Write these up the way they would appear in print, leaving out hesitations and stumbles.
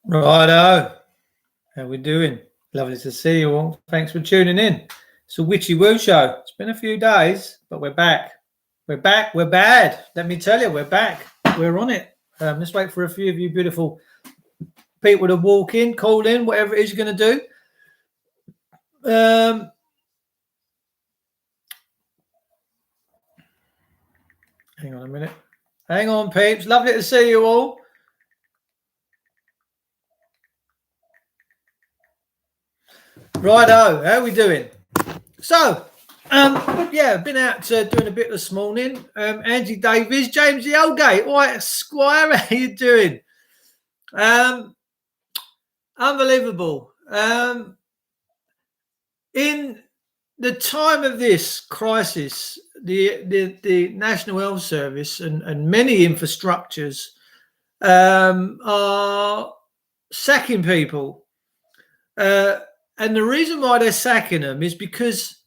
Righto, how we doing? Lovely to see you all. Thanks for tuning in. It's a Witchy Woo show. It's been a few days, but we're back. We're back. We're bad. Let me tell you, we're back. We're on it. Let's wait for a few of you beautiful people to walk in, call in, whatever it is you're going to do. Hang on a minute. Hang on, peeps. Lovely to see you all. Righto, how are we doing? So, yeah, been out doing a bit this morning. Angie Davies, James the Oldgate, right, Squire, how you doing? Unbelievable. In the time of this crisis, the National Health Service and many infrastructures are sacking people. And the reason why they're sacking them is because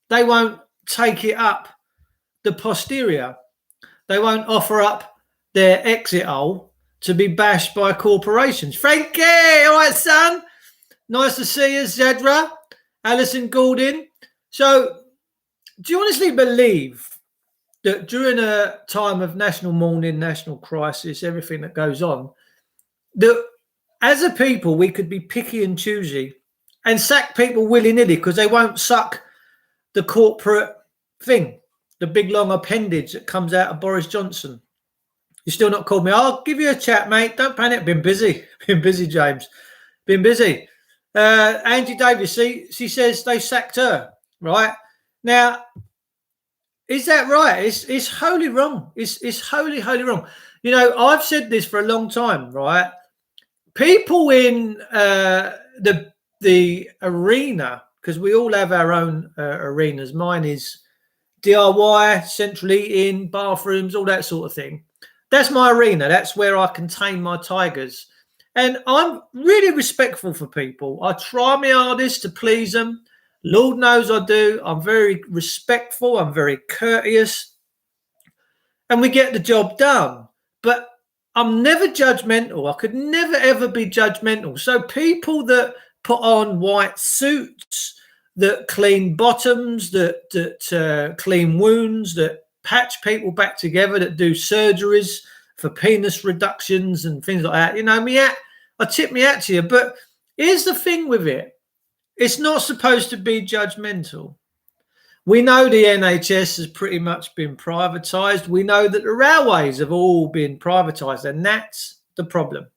they won't take it up the posterior. They won't offer up their exit hole to be bashed by corporations. Frankie, all right, son? Nice to see you, Zedra. Alison Goulding. So, do you honestly believe that during a time of national mourning, national crisis, everything that goes on, that as a people we could be picky and choosy and sack people willy-nilly because they won't suck the corporate thing, the big long appendage that comes out of Boris Johnson? You still not called me? I'll give you a chat, mate. Don't panic. Been busy, James. Been busy. Angie Davis, she says they sacked her, right? Now, is that right? It's wholly wrong. It's wholly wrong. You know, I've said this for a long time, right? People in the arena, because we all have our own arenas. Mine is DIY, central eating, bathrooms, all that sort of thing. That's my arena. That's where I contain my tigers. And I'm really respectful for people. I try my hardest to please them. Lord knows I do. I'm very respectful. I'm very courteous. And we get the job done. But I'm never judgmental. I could never, ever be judgmental. So people that put on white suits, that clean bottoms, that clean wounds, that patch people back together, that do surgeries for penis reductions and things like that. You know, I tip me hat to you. But here's the thing with it. It's not supposed to be judgmental. We know the NHS has pretty much been privatised. We know that the railways have all been privatised, and that's the problem.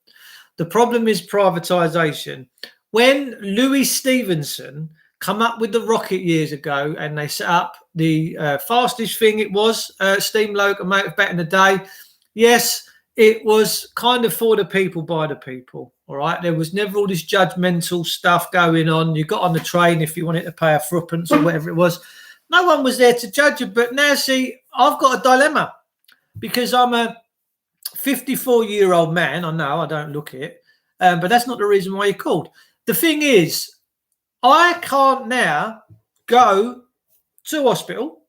The problem is privatisation. When Louis Stevenson come up with the rocket years ago and they set up the fastest thing it was, steam locomotive back in the day, yes, it was kind of for the people, by the people, all right? There was never all this judgmental stuff going on. You got on the train if you wanted to pay a threepence or whatever it was. No one was there to judge you. But now, see, I've got a dilemma because I'm a 54-year-old man. I know I don't look it, but that's not the reason why you called. The thing is, I can't now go to hospital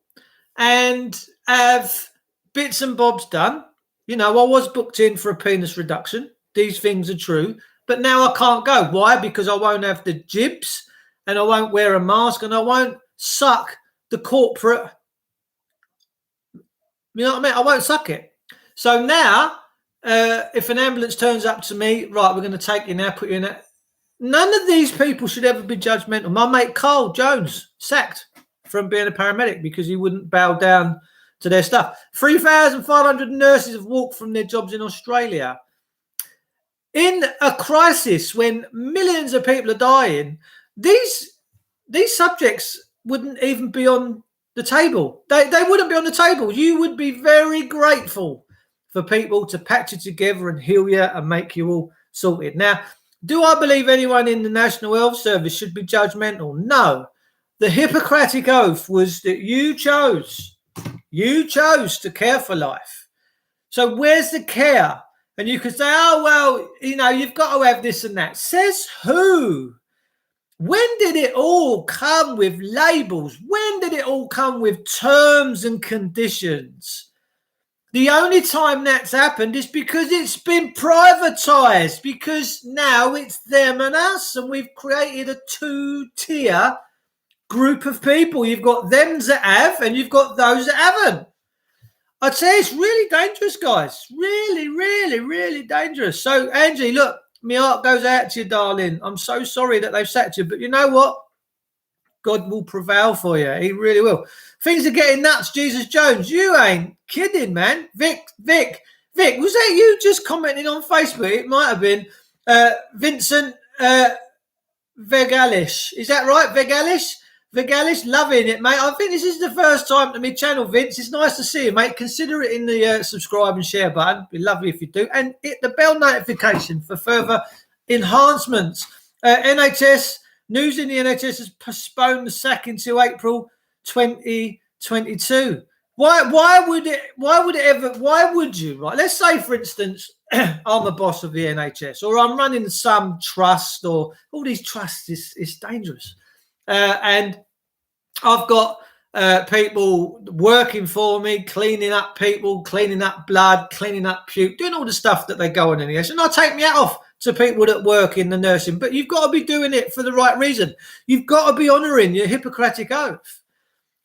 and have bits and bobs done. You know, I was booked in for a penis reduction. These things are true. But now I can't go. Why? Because I won't have the jibs and I won't wear a mask and I won't suck the corporate. You know what I mean? I won't suck it. So now, if an ambulance turns up to me, right, we're going to take you now, put you in it. None of these people should ever be judgmental. My mate Carl Jones sacked from being a paramedic because he wouldn't bow down to their stuff. 3,500 nurses have walked from their jobs in Australia. In a crisis when millions of people are dying, these subjects wouldn't even be on the table. They wouldn't be on the table. You would be very grateful for people to patch you together and heal you and make you all sorted. Now, do I believe anyone in the National Health Service should be judgmental? No. The Hippocratic Oath was that you chose to care for life. So where's the care? And you could say, oh, well, you know, you've got to have this and that. Says who? When did it all come with labels? When did it all come with terms and conditions? The only time that's happened is because it's been privatised, because now it's them and us, and we've created a two-tier group of people. You've got them that have, and you've got those that haven't. I'd say it's really dangerous, guys. Really, really, really dangerous. So, Angie, look, my heart goes out to you, darling. I'm so sorry that they've sacked you, but you know what? God will prevail for you. He really will. Things are getting nuts, Jesus Jones. You ain't kidding, man. Vic, was that you just commenting on Facebook? It might have been Vincent Vegalish. Is that right, Vegalish? Vegalish, loving it, mate. I think this is the first time to my channel, Vince. It's nice to see you, mate. Consider it in the subscribe and share button. It'd be lovely if you do. And hit the bell notification for further enhancements. NHS... News in the NHS has postponed the sack until April 2022. Why would you, right? Let's say, for instance, I'm a boss of the NHS, or I'm running some trust, or all these trusts is dangerous. And I've got people working for me, cleaning up people, cleaning up blood, cleaning up puke, doing all the stuff that they go on in the NHS. And I take me hat off to people that work in the nursing, but you've got to be doing it for the right reason. You've got to be honouring your Hippocratic oath.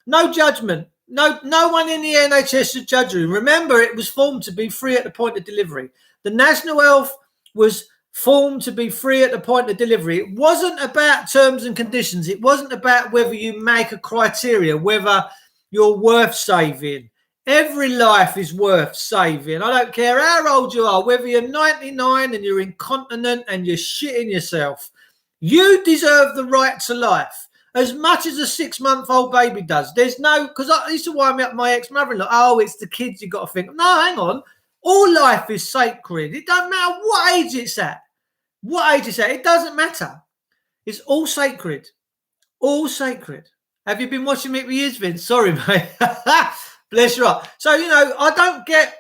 No judgment. No one in the NHS should judge you. Remember, it was formed to be free at the point of delivery. The National Health was formed to be free at the point of delivery. It wasn't about terms and conditions. It wasn't about whether you make a criteria, whether you're worth saving. Every life is worth saving. I don't care how old you are, whether you're 99 and you're incontinent and you're shitting yourself. You deserve the right to life as much as a 6-month-old baby does. There's no, because I used to wind me up my ex-mother-in-law. Oh, it's the kids you got to think. No, hang on. All life is sacred. It don't matter what age it's at. What age it's at. It doesn't matter. It's all sacred. All sacred. Have you been watching me for years, Vince? Sorry, mate. Bless your heart. So, I don't get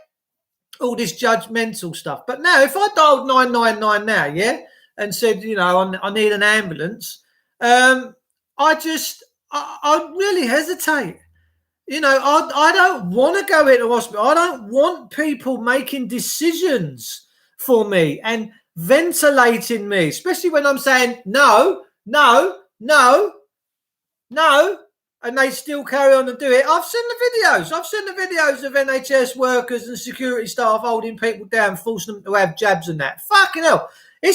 all this judgmental stuff. But now, if I dialed 999 now, yeah, and said, I need an ambulance, I really hesitate. I don't want to go into hospital. I don't want people making decisions for me and ventilating me, especially when I'm saying no, and they still carry on and do it. I've seen the videos. Of NHS workers and security staff holding people down, forcing them to have jabs and that. Fucking hell. It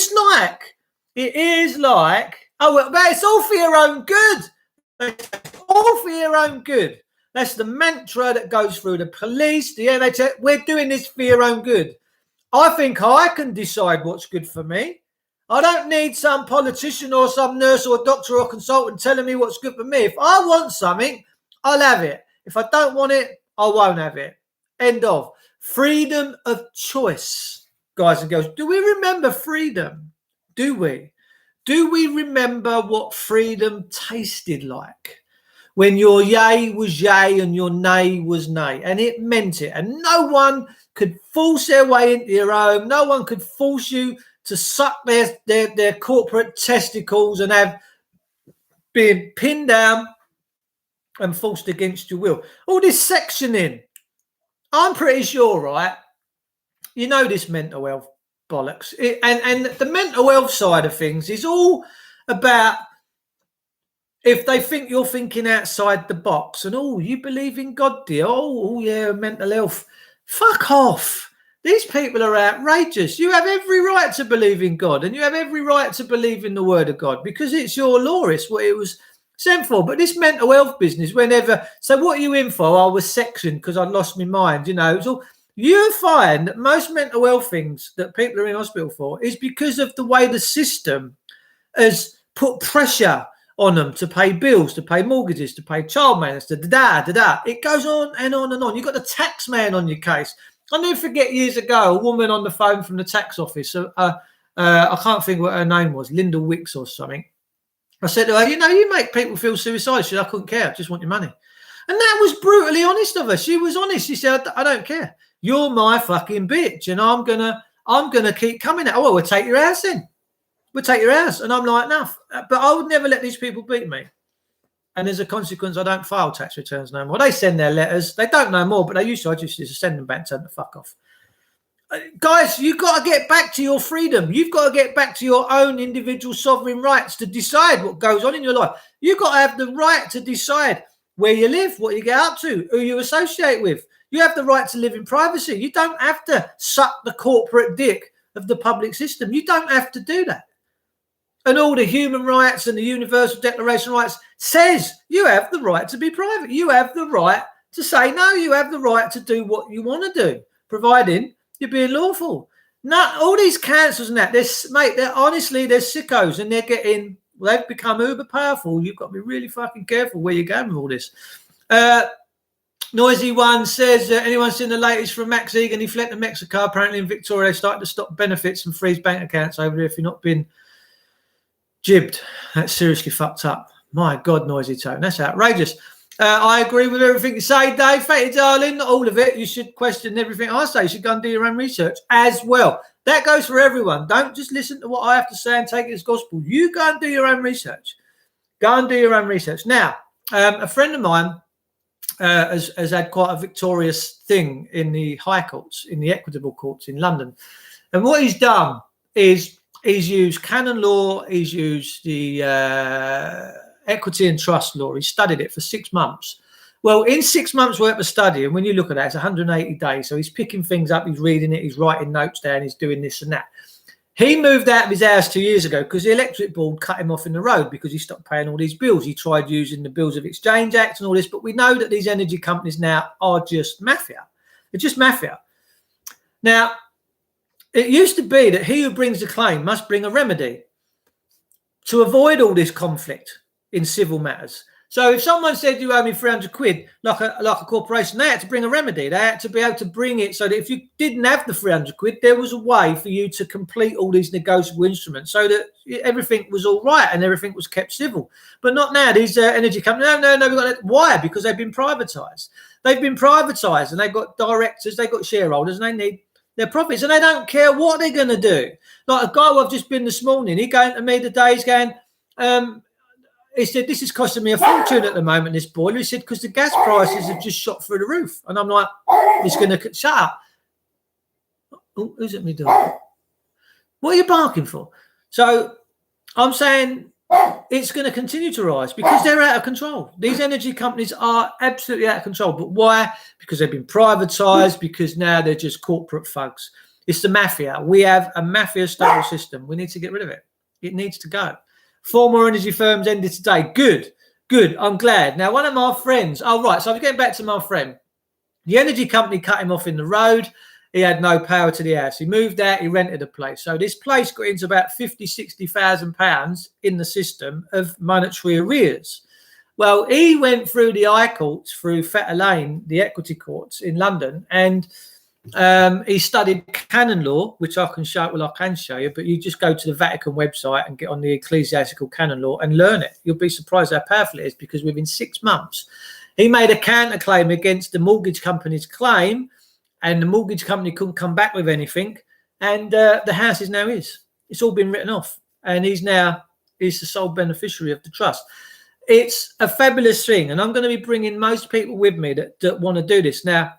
is like, oh, well, but it's all for your own good. It's all for your own good. That's the mantra that goes through the police, the NHS. We're doing this for your own good. I think I can decide what's good for me. I don't need some politician or some nurse or doctor or consultant telling me what's good for me. If I want something, I'll have it. If I don't want it, I won't have it. End of. Freedom of choice, guys and girls. Do we remember freedom? Do we? Do we remember what freedom tasted like? When your yay was yay and your nay was nay. And it meant it. And no one could force their way into your home. No one could force you to suck their corporate testicles and have been pinned down and forced against your will. All this sectioning. I'm pretty sure, right? This mental health bollocks. And the mental health side of things is all about if they think you're thinking outside the box and, oh, you believe in God, dear. Oh, yeah, mental health. Fuck off. These people are outrageous. You have every right to believe in God and you have every right to believe in the word of God because it's your law. It's what it was sent for. But this mental health business, so what are you in for? I was sectioned because I lost my mind. It's all, you find that most mental health things that people are in hospital for is because of the way the system has put pressure on them to pay bills, to pay mortgages, to pay child maintenance, da-da. It goes on and on and on. You've got the tax man on your case. I never forget years ago, a woman on the phone from the tax office. I can't think what her name was, Linda Wicks or something. I said to her, you make people feel suicidal. She said, I couldn't care. I just want your money. And that was brutally honest of her. She was honest. She said, I don't care. You're my fucking bitch. And I'm gonna keep coming at. Oh, well, we'll take your house then. We'll take your house. And I'm like, enough. But I would never let these people beat me. And as a consequence, I don't file tax returns no more. They send their letters. They don't know more, but they used to. I just used to send them back and tell them to fuck off. Guys, you've got to get back to your freedom. You've got to get back to your own individual sovereign rights to decide what goes on in your life. You've got to have the right to decide where you live, what you get up to, who you associate with. You have the right to live in privacy. You don't have to suck the corporate dick of the public system. You don't have to do that. And all the human rights and the Universal Declaration of Rights says you have the right to be private. You have the right to say no. You have the right to do what you want to do, providing you're being lawful. Not all these councils and that. They're sickos, and they've become uber powerful. You've got to be really fucking careful where you're going with all this. Noisy One says, anyone seen the latest from Max Egan? He fled to Mexico. Apparently in Victoria, they started to stop benefits and freeze bank accounts over there if you've not been jibbed. That's seriously fucked up. My God, Noisy Tone. That's outrageous. I agree with everything you say, Dave. Fatty darling, not all of it. You should question everything I say. You should go and do your own research as well. That goes for everyone. Don't just listen to what I have to say and take it as gospel. You go and do your own research. Go and do your own research. Now, a friend of mine has had quite a victorious thing in the high courts, in the equitable courts in London. And what he's done is he's used canon law, he's used the equity and trust law. He studied it for 6 months. Well, in 6 months worth of study, and when you look at that, it's 180 days. So he's picking things up, he's reading it, he's writing notes down, he's doing this and that. He moved out of his house 2 years ago because the electric board cut him off in the road because he stopped paying all these bills. He tried using the Bills of Exchange Act and all this, but we know that these energy companies now are just mafia. They're just mafia. Now, it used to be that he who brings the claim must bring a remedy to avoid all this conflict in civil matters. So if someone said you owe me 300 quid, like a corporation, they had to bring a remedy. They had to be able to bring it so that if you didn't have the 300 quid, there was a way for you to complete all these negotiable instruments so that everything was all right and everything was kept civil. But not now. These energy companies, no, we've got that. Why? Because they've been privatised. They've been privatised and they've got directors, they've got shareholders, and they need their profits, and they don't care what they're going to do. Like a guy who I've just been this morning, he going to me today, he's going, he said, this is costing me a fortune at the moment, this boiler. He said, because the gas prices have just shot through the roof. And I'm like, he's going to shut up. Oh, who's at me door? What are you barking for? So I'm saying it's going to continue to rise because they're out of control. These energy companies are absolutely out of control. But why? Because they've been privatized, because now they're just corporate thugs. It's the mafia. We have a mafia-style system. We need to get rid of it. It needs to go. 4 more energy firms ended today. Good. I'm glad. Now, one of my friends, so I'm getting back to my friend. The energy company cut him off in the road. He had no power to the house. He moved out. He rented a place. So this place got into about £50,000-60,000 in the system of monetary arrears. Well, he went through the High Courts, through Fetter Lane, the equity courts in London, and he studied canon law, which I can show you, but you just go to the Vatican website and get on the ecclesiastical canon law and learn it. You'll be surprised how powerful it is, because within 6 months, he made a counterclaim against the mortgage company's claim, and the mortgage company couldn't come back with anything, and the house is now his. It's all been written off, and he's the sole beneficiary of the trust. It's a fabulous thing, and I'm going to be bringing most people with me that want to do this. Now,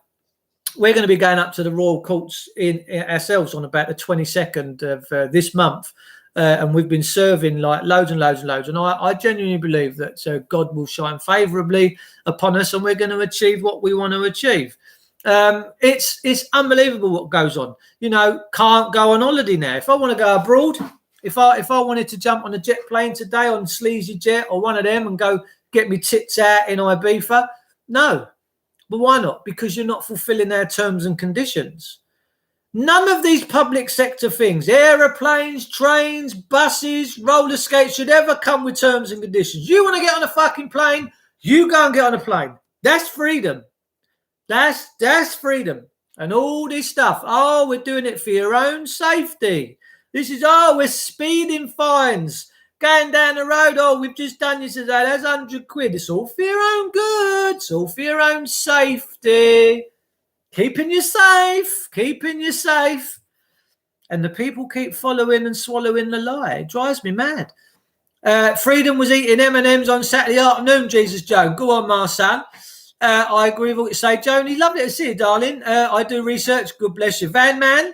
we're going to be going up to the Royal Courts ourselves on about the 22nd of this month. And we've been serving like loads and loads and loads. And I genuinely believe that God will shine favourably upon us, and we're going to achieve what we want to achieve. It's unbelievable what goes on. You know, can't go on holiday now. If I want to go abroad, if I wanted to jump on a jet plane today, on Sleazy Jet or one of them, and go get me tits out in Ibiza, no. But why not? Because you're not fulfilling their terms and conditions. None of these public sector things, aeroplanes, trains, buses, roller skates, should ever come with terms and conditions. You want to get on a fucking plane, you go and get on a plane. That's freedom. That's freedom. And all this stuff, we're doing it for your own safety. This is, we're speeding fines. Going down the road, we've just done this today, that's 100 quid. It's all for your own good. It's all for your own safety. Keeping you safe. And the people keep following and swallowing the lie. It drives me mad. Freedom was eating M&Ms on Saturday afternoon, Jesus Joe. Go on, my son. I agree with what you say, Joni. Lovely to see you, darling. I do research. God bless you. Van Man,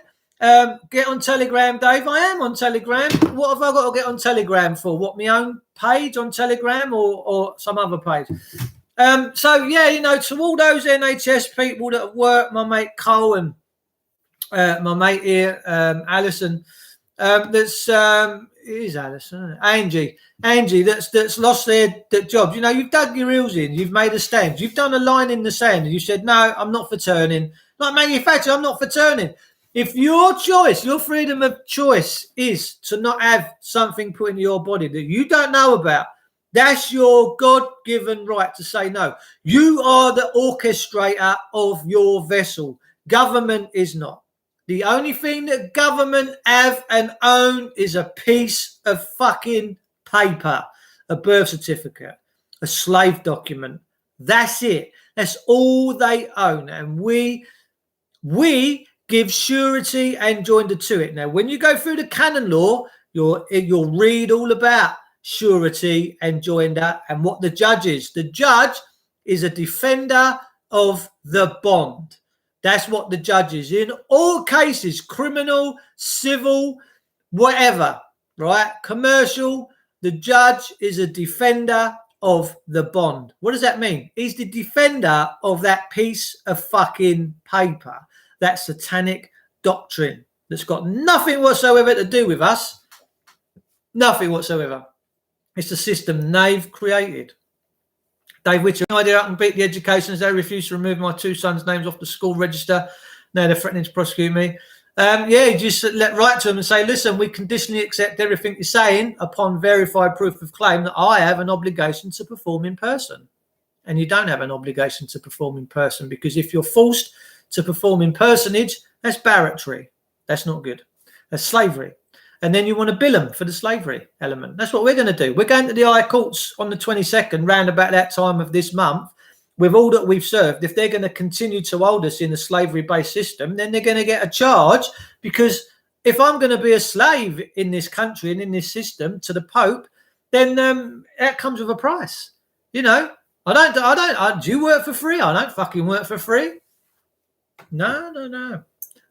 get on Telegram, Dave. I am on Telegram. What have I got to get on Telegram for? What, my own page on Telegram or some other page? So, yeah, you know, to all those NHS people that have worked, my mate Cole and my mate here, Alison, that's it is Alison, Angie, that's lost their jobs. You know, you've dug your heels in, you've made a stand, you've done a line in the sand, and you said, no, I'm not for turning. Like manufacturer, I'm not for turning. If your choice, your freedom of choice is to not have something put in your body that you don't know about, that's your God-given right to say no. You are the orchestrator of your vessel. Government is not. The only thing that government have and own is a piece of fucking paper, a birth certificate, a slave document. That's it. That's all they own. And we give surety and joinder to it. Now, when you go through the canon law, you'll read all about surety and joinder and what the judge is. The judge is a defender of the bond. That's what the judge is in all cases, criminal, civil, whatever, right? Commercial, the judge is a defender of the bond. What does that mean? He's the defender of that piece of fucking paper, that satanic doctrine that's got nothing whatsoever to do with us. Nothing whatsoever. It's the system they've created. Dave Witcher, no idea I can beat the education as they refuse to remove my two sons' names off the school register. Now they're threatening to prosecute me. Yeah, just write to them and say, listen, we conditionally accept everything you're saying upon verified proof of claim that I have an obligation to perform in person. And you don't have an obligation to perform in person, because if you're forced to perform in personage, that's barratry. That's not good. That's slavery. And then you want to bill them for the slavery element. That's what we're going to do. We're going to the High Courts on the 22nd, round about that time of this month, with all that we've served. If they're going to continue to hold us in a slavery-based system, then they're going to get a charge, because if I'm going to be a slave in this country and in this system to the Pope, then that comes with a price. You know, do you work for free? I don't fucking work for free. No.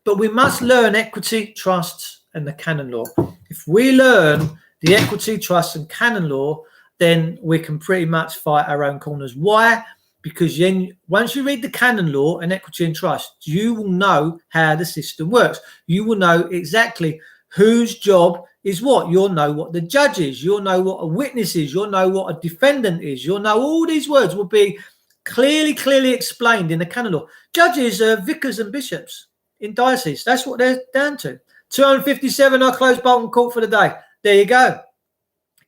But we must learn equity, trusts, and the canon law. If we learn the equity, trust, and canon law, then we can pretty much fight our own corners. Why? Because then once you read the canon law and equity and trust, you will know how the system works. You will know exactly whose job is what. You'll know what the judge is. You'll know what a witness is. You'll know what a defendant is. You'll know all these words will be clearly explained in the canon law. Judges are vicars and bishops in dioceses. That's what they're down to. 257, I close Bolton Court for the day. There you go.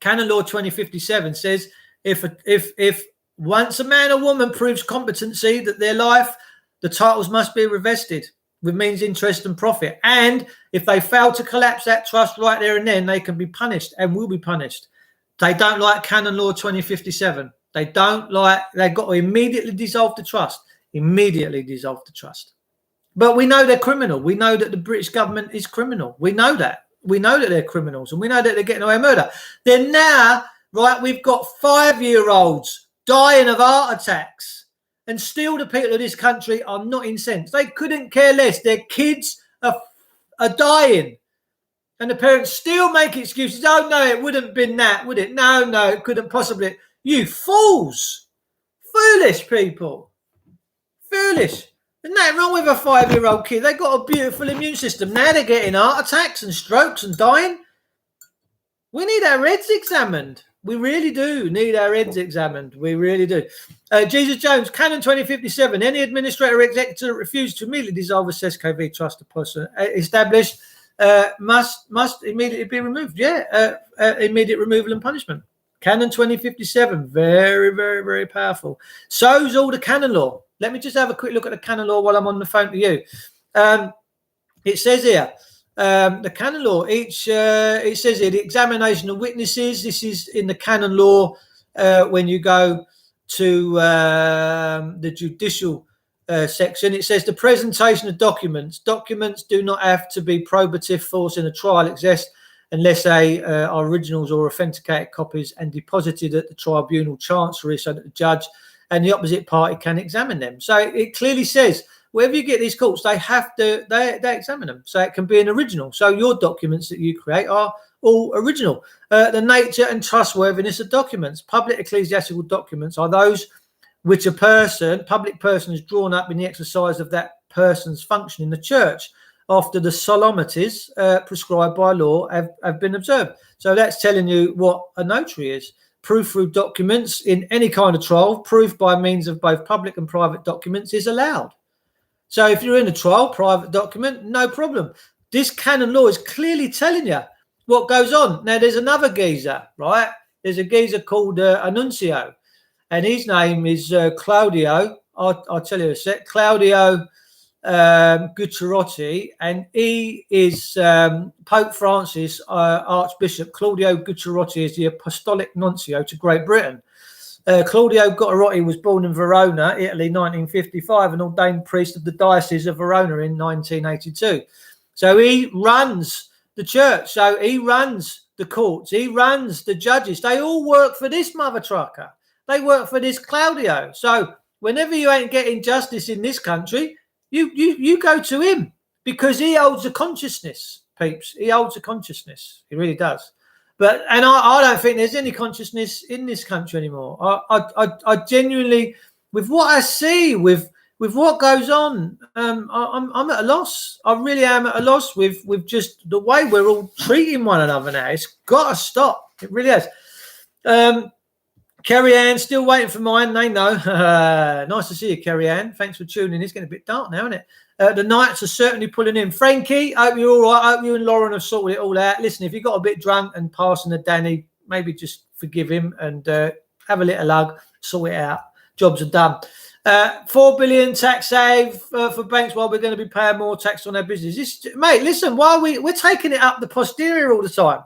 Canon Law 2057 says if once a man or woman proves competency that their life, the titles must be revested with means, interest, and profit. And if they fail to collapse that trust right there and then, they can be punished and will be punished. They don't like Canon Law 2057. They've got to immediately dissolve the trust. Immediately dissolve the trust. But we know they're criminal. We know that the British government is criminal. We know that. We know that they're criminals, and we know that they're getting away with murder. Then now, right, we've got 5-year-olds dying of heart attacks, and still the people of this country are not incensed. They couldn't care less. Their kids are dying, and the parents still make excuses. Oh, no, it wouldn't have been that, would it? No, it couldn't possibly. You fools. Foolish people. Foolish. There's nothing wrong with a 5-year-old kid. They've got a beautiful immune system. Now they're getting heart attacks and strokes and dying. We need our heads examined. We really do need our heads examined. We really do. Jesus Jones, Canon 2057. Any administrator or executor that refuses to immediately dissolve a SESCO trust deposit established must immediately be removed. Yeah, immediate removal and punishment. Canon 2057. Very, very, very powerful. So's all the canon law. Let me just have a quick look at the canon law while I'm on the phone to you. It says here, the canon law, it says here, the examination of witnesses. This is in the canon law when you go to the judicial section. It says the presentation of documents. Documents do not have to be probative force in a trial. unless they are originals or authenticated copies and deposited at the tribunal chancery so that the judge and the opposite party can examine them. So it clearly says wherever you get these courts, they have to they examine them. So it can be an original. So your documents that you create are all original. The nature and trustworthiness of documents. Public ecclesiastical documents are those which a public person, has drawn up in the exercise of that person's function in the church after the solemnities prescribed by law have been observed. So that's telling you what a notary is. Proof through documents in any kind of trial, proof by means of both public and private documents is allowed. So if you're in a trial, private document, no problem. This canon law is clearly telling you what goes on. Now, there's another geezer, right? There's a geezer called Annunzio, and his name is Claudio. I'll tell you a sec. Claudio Gucciarotti, and he is Pope Francis Archbishop. Claudio Gucciarotti is the Apostolic Nuncio to Great Britain. Claudio Gucciarotti was born in Verona, Italy, 1955, and ordained priest of the Diocese of Verona in 1982. So he runs the church. So he runs the courts. He runs the judges. They all work for this mother trucker. They work for this Claudio. So whenever you ain't getting justice in this country, you go to him, because he holds a consciousness, peeps. He holds a consciousness. He really does. But I don't think there's any consciousness in this country anymore. I genuinely, with what I see, with what goes on, I'm at a loss. I really am at a loss with just the way we're all treating one another now. It's got to stop. It really has. Kerry Ann, still waiting for mine. They know. Nice to see you, Kerry Ann. Thanks for tuning in. It's getting a bit dark now, isn't it? The Knights are certainly pulling in. Frankie, hope you're all right. Hope you and Lauren have sorted it all out. Listen, if you got a bit drunk and passing the Danny, maybe just forgive him and have a little hug, sort it out. Jobs are done. 4 billion tax save for banks while we're going to be paying more tax on our business. Mate, listen, while we're taking it up the posterior all the time.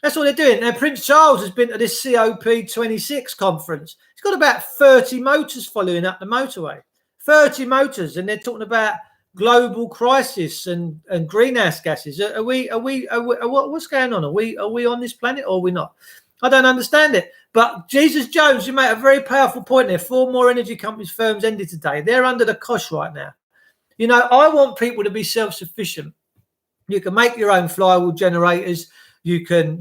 That's what they're doing. Now, Prince Charles has been to this COP26 conference. He's got about 30 motors following up the motorway. 30 motors, and they're talking about global crisis and greenhouse gases. What's going on? Are we on this planet or are we not? I don't understand it. But Jesus Jones, you made a very powerful point there. 4 more energy companies firms ended today. They're under the cosh right now. You know, I want people to be self-sufficient. You can make your own flywheel generators. You can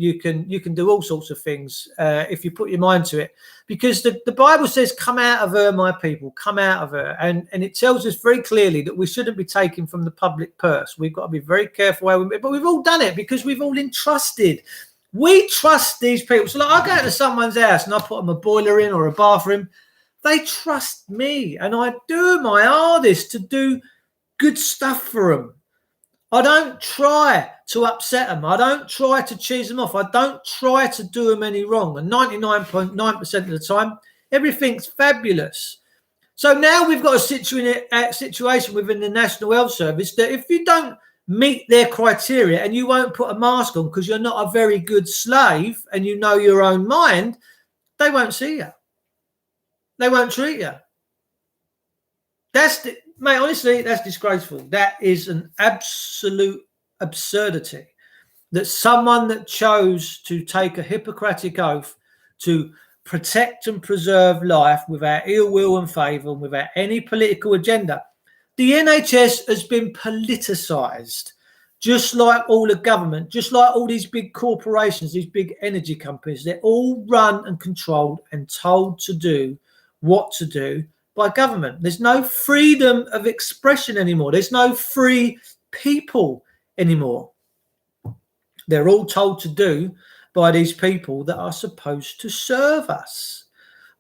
do all sorts of things if you put your mind to it, because the Bible says, "Come out of her, my people, come out of her," and it tells us very clearly that we shouldn't be taking from the public purse. We've got to be very careful how but we've all done it because we've all entrusted. We trust these people. So, like, I go to someone's house and I put them a boiler in or a bathroom. They trust me, and I do my hardest to do good stuff for them. I don't try to upset them. I don't try to cheese them off. I don't try to do them any wrong. And 99.9% of the time, everything's fabulous. So now we've got a situation within the National Health Service that if you don't meet their criteria and you won't put a mask on because you're not a very good slave and you know your own mind, they won't see you. They won't treat you. Mate, honestly, that's disgraceful. That is an absolute absurdity that someone that chose to take a Hippocratic oath to protect and preserve life without ill will and favour and without any political agenda. The NHS has been politicised, just like all the government, just like all these big corporations, these big energy companies. They're all run and controlled and told to do what to do by government. There's no freedom of expression anymore. There's no free people anymore. They're all told to do by these people that are supposed to serve us.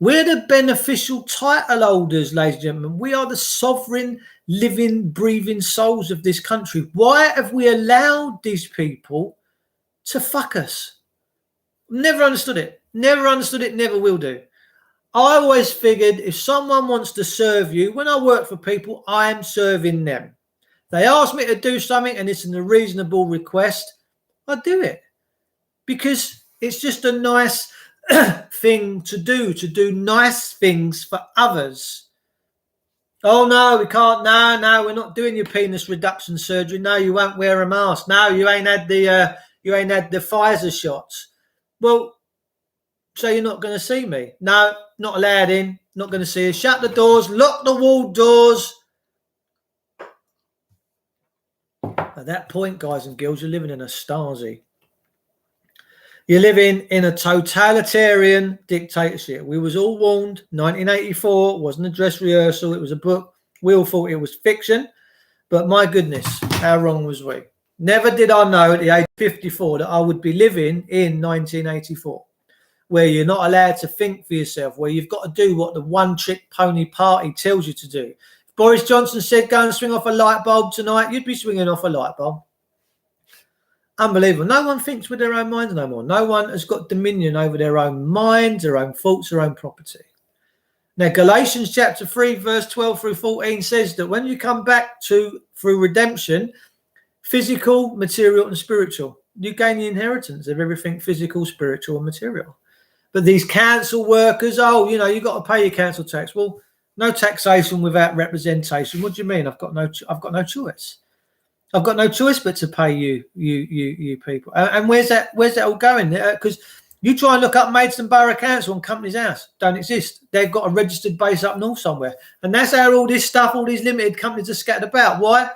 We're the beneficial title holders, ladies and gentlemen. We are the sovereign, living, breathing souls of this country. Why have we allowed these people to fuck us? Never understood it. Never understood it. Never will do. I always figured if someone wants to serve you, when I work for people, I am serving them. They ask me to do something and it's a reasonable request, I do it. Because it's just a nice thing to do nice things for others. Oh, no, we can't. No, we're not doing your penis reduction surgery. No, you won't wear a mask. No, you ain't had the You ain't had the Pfizer shots. Well, so you're not going to see me? No, not allowed in. Not going to see us. Shut the doors. Lock the wall doors. At that point, guys and girls, you're living in a Stasi. You're living in a totalitarian dictatorship. We was all warned. 1984 wasn't a dress rehearsal. It was a book. We all thought it was fiction. But my goodness, how wrong was we? Never did I know at the age of 54 that I would be living in 1984, where you're not allowed to think for yourself, where you've got to do what the one-trick pony party tells you to do. If Boris Johnson said, go and swing off a light bulb tonight, you'd be swinging off a light bulb. Unbelievable. No one thinks with their own minds no more. No one has got dominion over their own minds, their own thoughts, their own property. Now, Galatians chapter 3, verse 12 through 14 says that when you come back through redemption, physical, material, and spiritual, you gain the inheritance of everything physical, spiritual, and material. But these council workers, you've got to pay your council tax. Well, no taxation without representation. What do you mean? I've got no choice. I've got no choice but to pay you people. And where's that all going? Because you try and look up Maidstone Borough Council and Company's House. Don't exist. They've got a registered base up north somewhere. And that's how all this stuff, all these limited companies are scattered about. Why?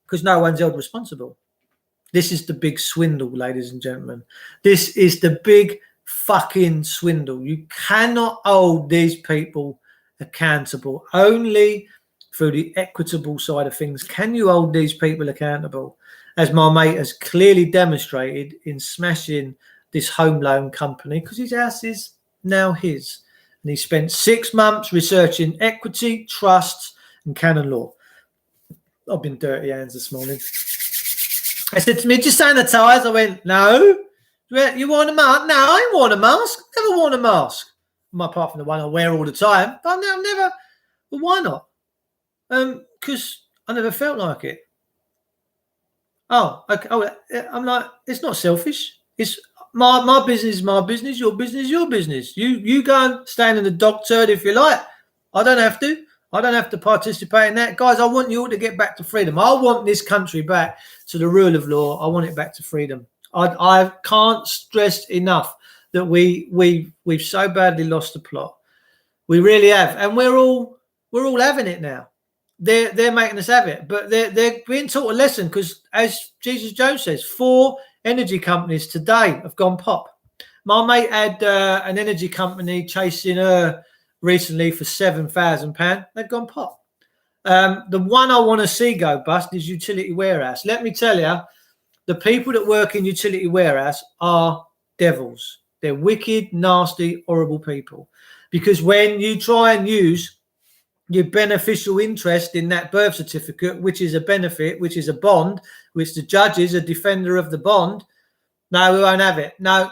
Because no one's held responsible. This is the big swindle, ladies and gentlemen. This is the big fucking swindle. You cannot hold these people accountable. Only through the equitable side of things can you hold these people accountable, as my mate has clearly demonstrated in smashing this home loan company, because his house is now his. And he spent 6 months researching equity, trusts, and canon law. I've been dirty hands this morning. I said to me, just sanitize. I went, no. You want a mask? No, I ain't worn a mask. Never worn a mask. Apart from the one I wear all the time. But I've never. Well, why not? Because I never felt like it. Oh, okay. Oh, I'm like, it's not selfish. It's my business is my business. Your business is your business. You go and stand in the dog turd if you like. I don't have to. I don't have to participate in that. Guys, I want you all to get back to freedom. I want this country back to the rule of law. I want it back to freedom. I can't stress enough that we've so badly lost the plot. We really have, and we're all having it now. They're making us have it, but they're being taught a lesson, because, as Jesus Jones says, 4 energy companies today have gone pop. My mate had an energy company chasing her recently for £7,000. They've gone pop. The one I want to see go bust is Utility Warehouse. Let me tell you, the people that work in Utility Warehouse are devils. They're wicked, nasty, horrible people. Because when you try and use your beneficial interest in that birth certificate, which is a benefit, which is a bond, which the judge is a defender of the bond, no, we won't have it. No.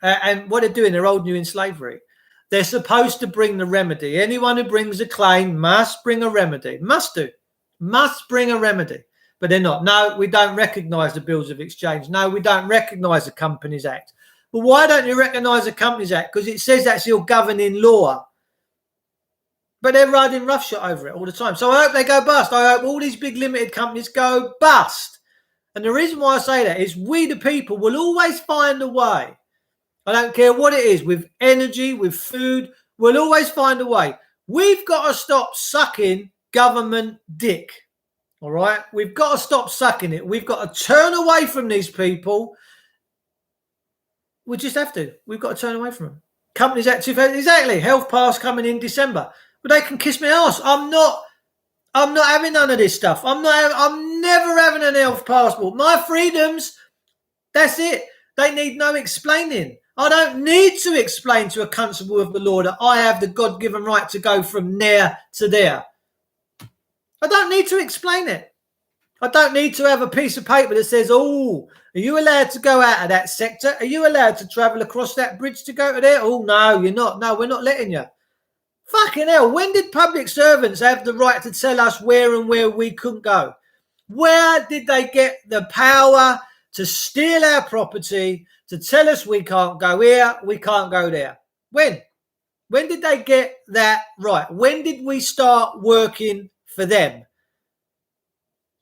And what they're doing, they're holding you in slavery. They're supposed to bring the remedy. Anyone who brings a claim must bring a remedy. Must do. Must bring a remedy. But they're not. No, we don't recognise the Bills of Exchange. No, we don't recognise the Companies Act. Well, why don't you recognise the Companies Act? Because it says that's your governing law. But they're riding roughshod over it all the time. So I hope they go bust. I hope all these big limited companies go bust. And the reason why I say that is we, the people, will always find a way. I don't care what it is, with energy, with food, we'll always find a way. We've got to stop sucking government dick. All right? We've got to stop sucking it. We've got to turn away from these people. We just have to. We've got to turn away from them. Companies Act 2000, exactly. Health Pass coming in December. But they can kiss my ass. I'm not having none of this stuff. I'm never having an health passport. My freedoms, that's it. They need no explaining. I don't need to explain to a constable of the law that I have the God-given right to go from there to there. I don't need to explain it. I don't need to have a piece of paper that says, oh, are you allowed to go out of that sector? Are you allowed to travel across that bridge to go to there? Oh, no, you're not. No, we're not letting you. Fucking hell, when did public servants have the right to tell us where and where we couldn't go? Where did they get the power to steal our property, to tell us we can't go here, we can't go there? When? When did they get that right? When did we start working for them?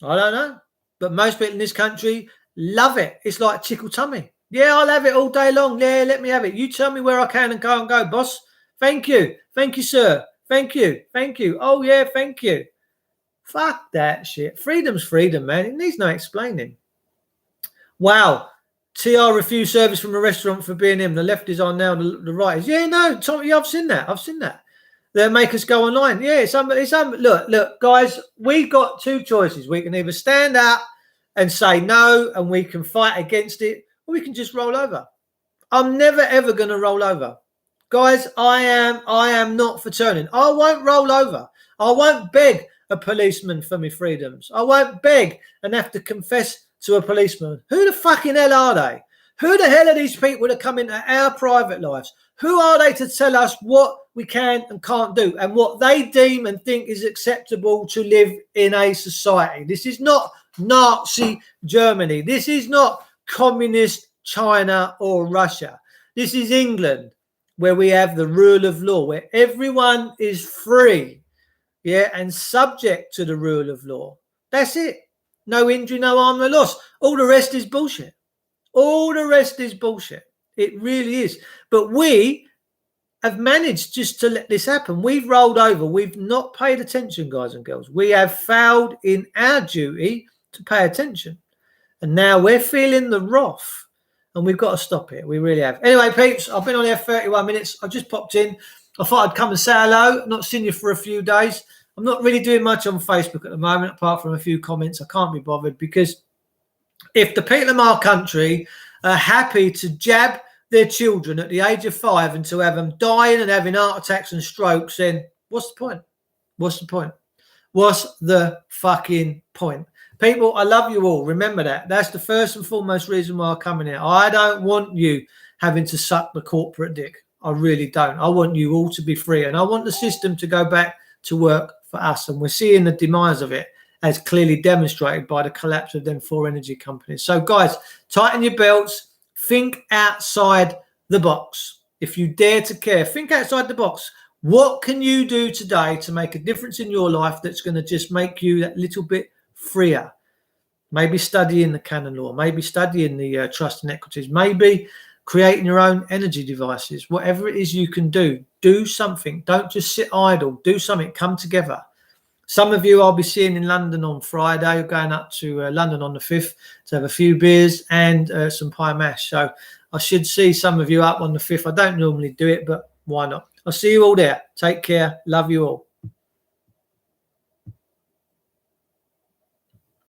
I don't know. But most people in this country Love it. It's like tickle tummy. Yeah, I'll have it all day long. Yeah, let me have it. You tell me where I can and go, boss. Thank you. Thank you, sir. Thank you. Thank you. Oh, yeah, thank you. Fuck that shit. Freedom's freedom, man. It needs no explaining. Wow. TR refused service from a restaurant for being him. The left is on now, the right is. Yeah, no, Tommy, I've seen that. I've seen that. They'll make us go online. Yeah, look, guys, we've got two choices. We can either stand up and say no, and we can fight against it, or we can just roll over. I'm never, ever going to roll over. Guys, I am not for turning. I won't roll over. I won't beg a policeman for my freedoms. I won't beg and have to confess to a policeman. Who the fucking hell are they? Who the hell are these people that come into our private lives? Who are they to tell us what we can and can't do and what they deem and think is acceptable to live in a society? This is not Nazi Germany. This is not communist China or Russia. This is England, where we have the rule of law, where everyone is free, yeah, and subject to the rule of law. That's it. No injury, no harm, no loss. All the rest is bullshit. All the rest is bullshit. It really is. But we have managed just to let this happen. We've rolled over. We've not paid attention, guys and girls. We have failed in our duty to pay attention. And now we're feeling the wrath. And we've got to stop it. We really have. Anyway, peeps, I've been on here 31 minutes. I've just popped in. I thought I'd come and say hello. Not seen you for a few days. I'm not really doing much on Facebook at the moment, apart from a few comments. I can't be bothered because if the people of our country are happy to jab their children at the age of 5 and to have them dying and having heart attacks and strokes, then what's the point? What's the point? What's the fucking point? People, I love you all. Remember that. That's the first and foremost reason why I'm coming here. I don't want you having to suck the corporate dick. I really don't. I want you all to be free. And I want the system to go back to work for us. And we're seeing the demise of it as clearly demonstrated by the collapse of them 4 energy companies. So, guys, tighten your belts. Think outside the box. If you dare to care, think outside the box. What can you do today to make a difference in your life that's going to just make you that little bit freer? Maybe studying the canon law, maybe studying the trust and equities, maybe creating your own energy devices. Whatever it is you can do something. Don't just sit idle. Do something. Come together. Some of you I'll be seeing in London on Friday, going up to London on the 5th to have a few beers and some pie mash. So I should see some of you up on the 5th. I don't normally do it, but why not? I'll see you all there. Take care. Love you all.